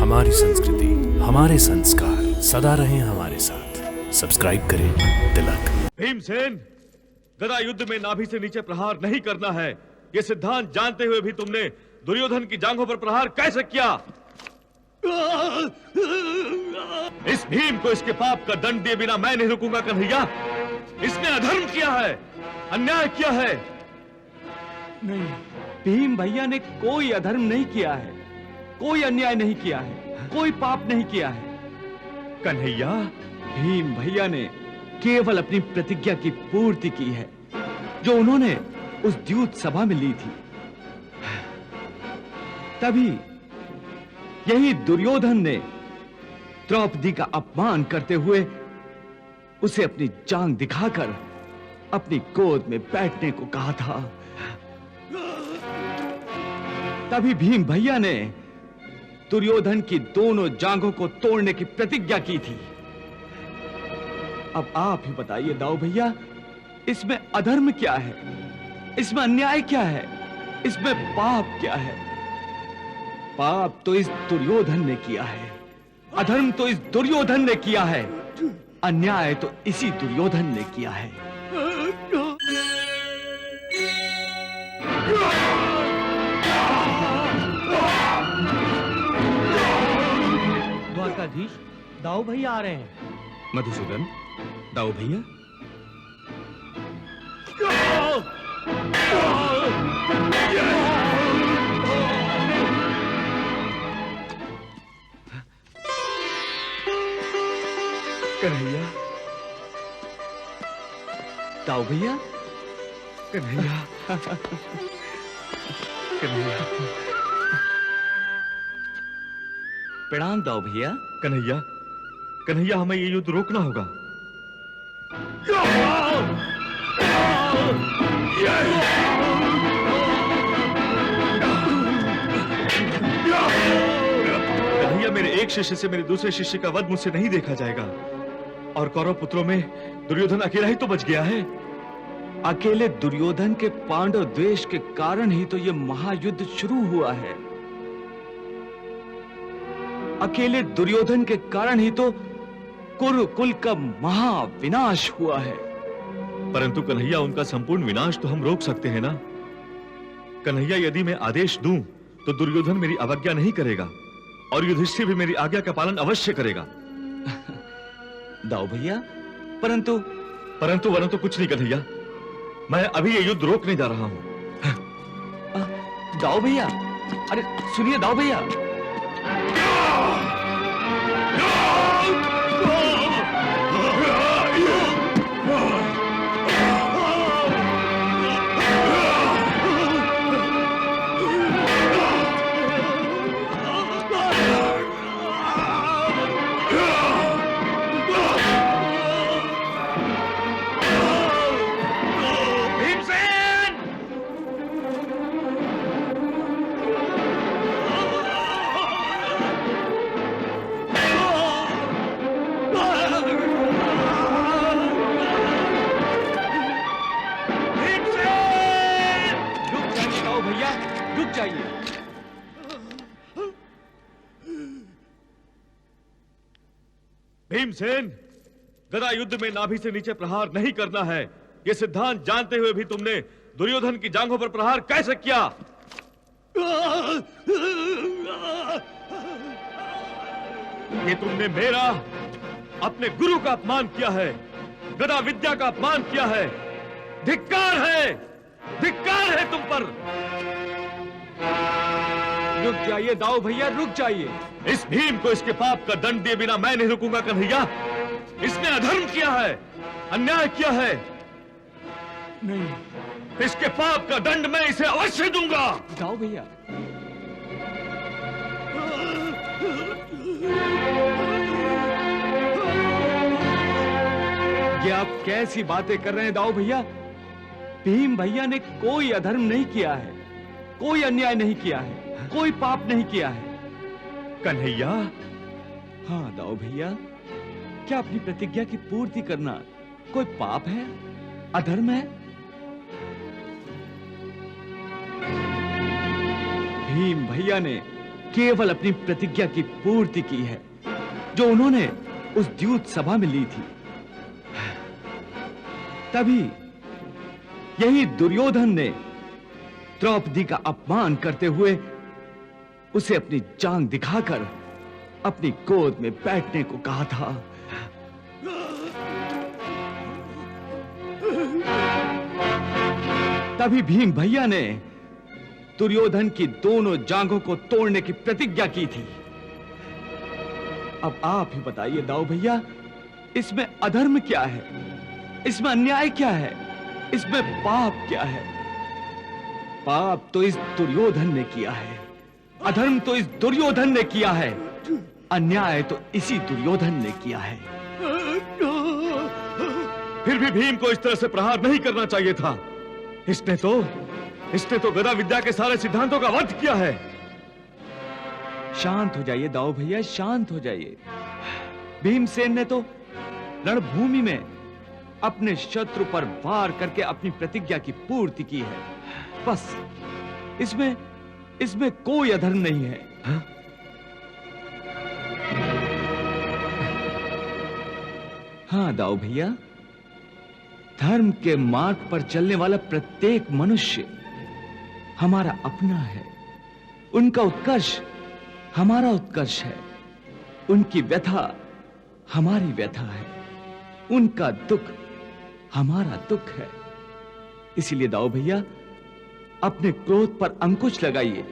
हमारी संस्कृति, हमारे संस्कार सदा रहें हमारे साथ। सब्सक्राइब करें तिलक। भीमसेन, गदा युद्ध में नाभि से नीचे प्रहार नहीं करना है, ये सिद्धांत जानते हुए भी तुमने दुर्योधन की जांघों पर प्रहार कैसे किया? इस भीम को इसके पाप का दंड दिए बिना मैं नहीं रुकूंगा कन्हैया। इसने अधर्म किया है, अन्याय किया है। नहीं, भीम भैया ने कोई अधर्म नहीं किया है, कोई अन्याय नहीं किया है, कोई पाप नहीं किया है। कन्हैया, भीम भैया ने केवल अपनी प्रतिज्ञा की पूर्ति की है जो उन्होंने उस द्यूत सभा में ली थी। तभी यही दुर्योधन ने द्रौपदी का अपमान करते हुए उसे अपनी जांग दिखाकर अपनी गोद में बैठने को कहा था। तभी भीम भैया ने दुर्योधन की दोनों जांघों को तोड़ने की प्रतिज्ञा की थी। अब आप ही बताइए दाऊ भैया, इसमें अधर्म क्या है, इसमें अन्याय क्या है, इसमें पाप क्या है? पाप तो इस दुर्योधन ने किया है, अधर्म तो इस दुर्योधन ने किया है, अन्याय तो इसी दुर्योधन ने किया है। द्वारकाधीश, दाऊ भैया आ रहे हैं। मधुसूदन, दाऊ भैया। कन्हैया, दाऊ भैया, कन्हैया, कन्हैया। प्रणाम दाऊ भैया। कन्हैया, कन्हैया, हमें ये युद्ध रोकना होगा। कन्हैया, मेरे एक शिष्य से मेरे दूसरे शिष्य का वध मुझसे नहीं देखा जाएगा, और कौरव पुत्रों में दुर्योधन अकेला ही तो बच गया है। अकेले दुर्योधन के पांडव द्वेष के कारण ही तो यह महायुद्ध शुरू हुआ है। अकेले दुर्योधन के कारण ही तो कुरुकुल का महाविनाश हुआ है। परंतु कन्हैया, उनका संपूर्ण विनाश तो हम रोक सकते हैं ना? कन्हैया, यदि मैं आदेश दूं तो दुर्योधन मेरी अवज्ञा नहीं करेगा, और युधिष्ठिर भी मेरी आज्ञा का पालन अवश्य करेगा। दाऊ भैया, परंतु वरंतु कुछ नहीं कन्हैया, मैं अभी ये युद्ध रोकने जा रहा हूं। दाऊ भैया, अरे सुनिए दाऊ भैया। भीमसेन, गदा युद्ध में नाभि से नीचे प्रहार नहीं करना है, यह सिद्धांत जानते हुए भी तुमने दुर्योधन की जांघों पर प्रहार कैसे किया? ये तुमने मेरा, अपने गुरु का अपमान किया है, गदा विद्या का अपमान किया है। धिक्कार है तुम पर। रुक जाइए दाऊ भैया, रुक जाइए। इस भीम को इसके पाप का दंड दिए बिना मैं नहीं रुकूंगा कन्हैया। इसने अधर्म किया है, अन्याय किया है। नहीं, इसके पाप का दंड मैं इसे अवश्य दूंगा। दाऊ भैया, ये आप कैसी बातें कर रहे हैं दाऊ भैया? भीम भैया ने कोई अधर्म नहीं किया है, कोई अन्याय नहीं किया है, कोई पाप नहीं किया है। कन्हैया, हाँ दाऊ भैया, क्या अपनी प्रतिज्ञा की पूर्ति करना कोई पाप है, अधर्म है? भीम भैया ने केवल अपनी प्रतिज्ञा की पूर्ति की है जो उन्होंने उस द्यूत सभा में ली थी। तभी यही दुर्योधन ने द्रौपदी का अपमान करते हुए उसे अपनी जांग दिखाकर अपनी गोद में बैठने को कहा था। तभी भीम भैया ने दुर्योधन की दोनों जांघों को तोड़ने की प्रतिज्ञा की थी। अब आप ही बताइए दाऊ भैया, इसमें अधर्म क्या है, इसमें अन्याय क्या है, इसमें पाप क्या है? पाप तो इस दुर्योधन ने किया है, अधर्म तो इस दुर्योधन ने किया है, अन्याय तो इसी दुर्योधन ने किया है। फिर भी भीम को इस तरह से प्रहार नहीं करना चाहिए था। इसने तो गदा विद्या के सारे सिद्धांतों का वध किया है। शांत हो जाइए दाऊ भैया, शांत हो जाइए। भीमसेन ने तो रणभूमि में अपने शत्रु पर वार करके अपनी प्रतिज्ञा की पूर्ति की है। बस इसमें कोई अधर्म नहीं है। हाँ? हाँ दाऊ भैया, धर्म के मार्ग पर चलने वाला प्रत्येक मनुष्य हमारा अपना है। उनका उत्कर्ष हमारा उत्कर्ष है, उनकी व्यथा हमारी व्यथा है, उनका दुख हमारा दुख है। इसीलिए दाऊ भैया, अपने क्रोध पर अंकुश लगाइए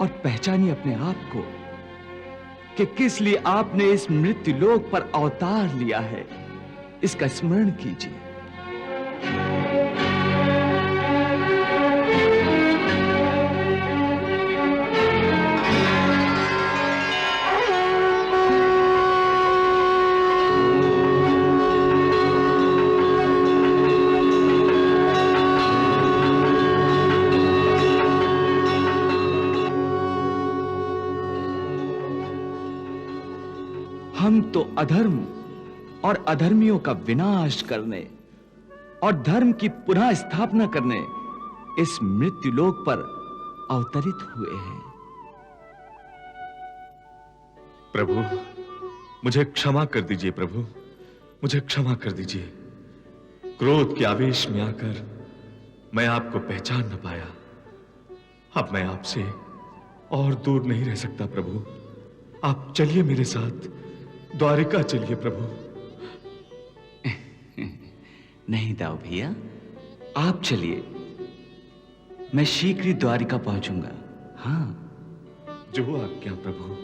और पहचानिए अपने आप को कि किस लिए आपने इस मृत्यु लोक पर अवतार लिया है। इसका स्मरण कीजिए। हम तो अधर्म और अधर्मियों का विनाश करने और धर्म की पुनः स्थापना करने इस मृत्यु लोक पर अवतरित हुए हैं। प्रभु, मुझे क्षमा कर दीजिए। प्रभु, मुझे क्षमा कर दीजिए। क्रोध के आवेश में आकर मैं आपको पहचान न पाया। अब मैं आपसे और दूर नहीं रह सकता। प्रभु, आप चलिए मेरे साथ, द्वारिका चलिए। प्रभु। नहीं दाऊ भैया, आप चलिए, मैं शीघ्र ही द्वारिका पहुंचूंगा। हाँ, जो आज्ञा प्रभु।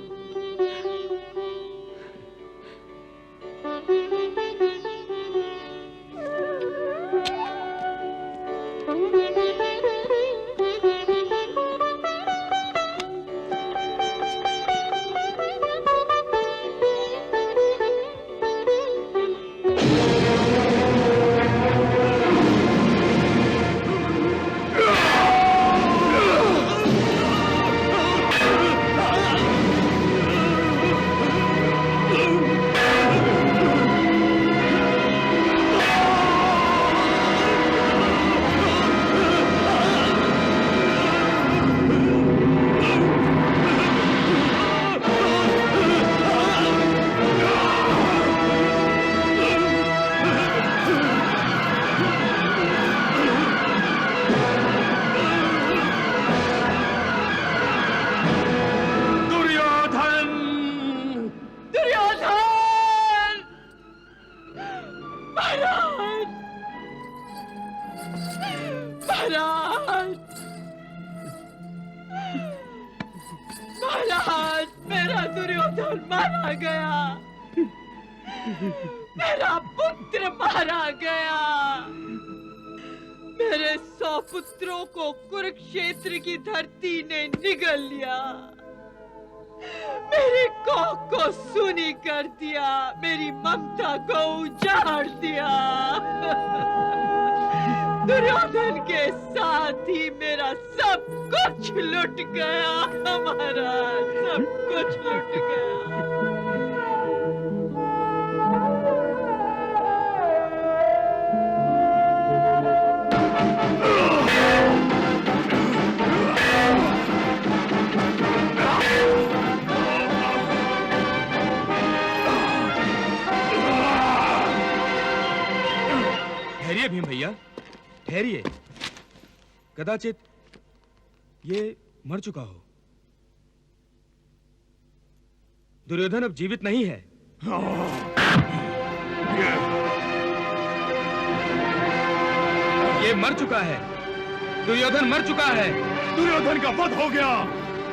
महाराज, मेरा दुर्योधन मारा गया, मेरा पुत्र मारा गया, मेरे 100 पुत्रों को कुरुक्षेत्र की धरती ने निगल लिया, मेरी कोख को सूनी कर दिया, मेरी ममता को उजाड़ दिया। दुर्योधन के साथ ही मेरा सब कुछ लुट गया, हमारा सब कुछ लुट गया। ठहरिए, कदाचित ये मर चुका हो। दुर्योधन अब जीवित नहीं है। ये मर चुका है। दुर्योधन मर चुका है। दुर्योधन का वध हो गया।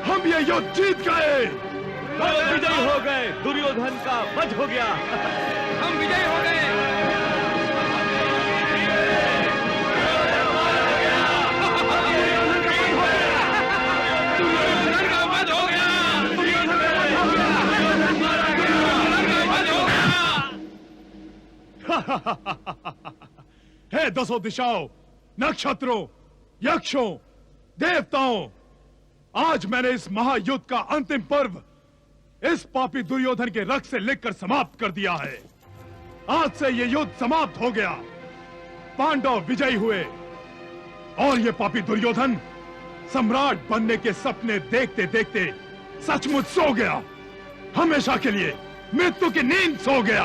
हम ये युद्ध जीत गए। विजयी हो गए। दुर्योधन का वध हो गया। हम विजयी हो गए। हे दसों दिशाओं, नक्षत्रों, यक्षों, देवताओं, आज मैंने इस महायुद्ध का अंतिम पर्व इस पापी दुर्योधन के रक्त से लिखकर समाप्त कर दिया है। आज से ये युद्ध समाप्त हो गया। पांडव विजयी हुए और ये पापी दुर्योधन सम्राट बनने के सपने देखते देखते सचमुच सो गया। हमेशा के लिए मृत्यु की नींद सो गया।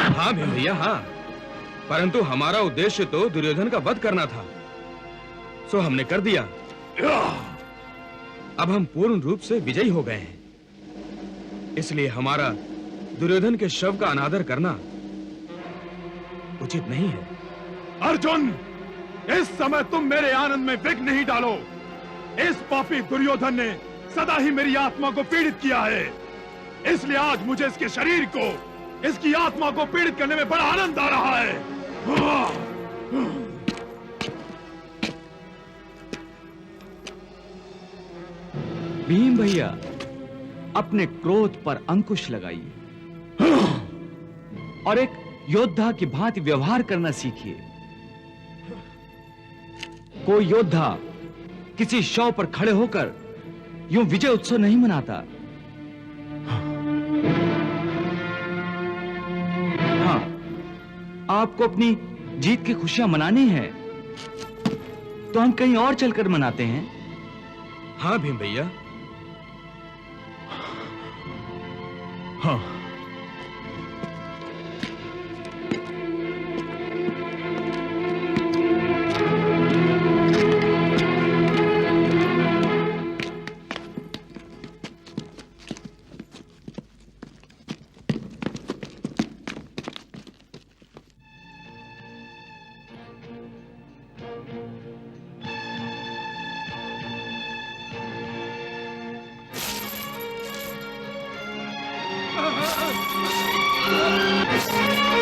हाँ भैया, हाँ, परंतु हमारा उद्देश्य तो दुर्योधन का वध करना था, सो हमने कर दिया। अब हम पूर्ण रूप से विजयी हो गए हैं, इसलिए हमारा दुर्योधन के शव का अनादर करना उचित नहीं है। अर्जुन, इस समय तुम मेरे आनंद में विघ्न नहीं डालो। इस पापी दुर्योधन ने सदा ही मेरी आत्मा को पीड़ित किया है, इसलिए आज मुझे इसके शरीर को, इसकी आत्मा को पीड़ित करने में बड़ा आनंद आ रहा है। भीम भैया, अपने क्रोध पर अंकुश लगाइए और एक योद्धा की भांति व्यवहार करना सीखिए। कोई योद्धा किसी शव पर खड़े होकर यूं विजय उत्सव नहीं मनाता। हाँ, आपको अपनी जीत की खुशियां मनानी है तो हम कहीं और चलकर मनाते हैं। हाँ भीम भैया। हाँ, Ah!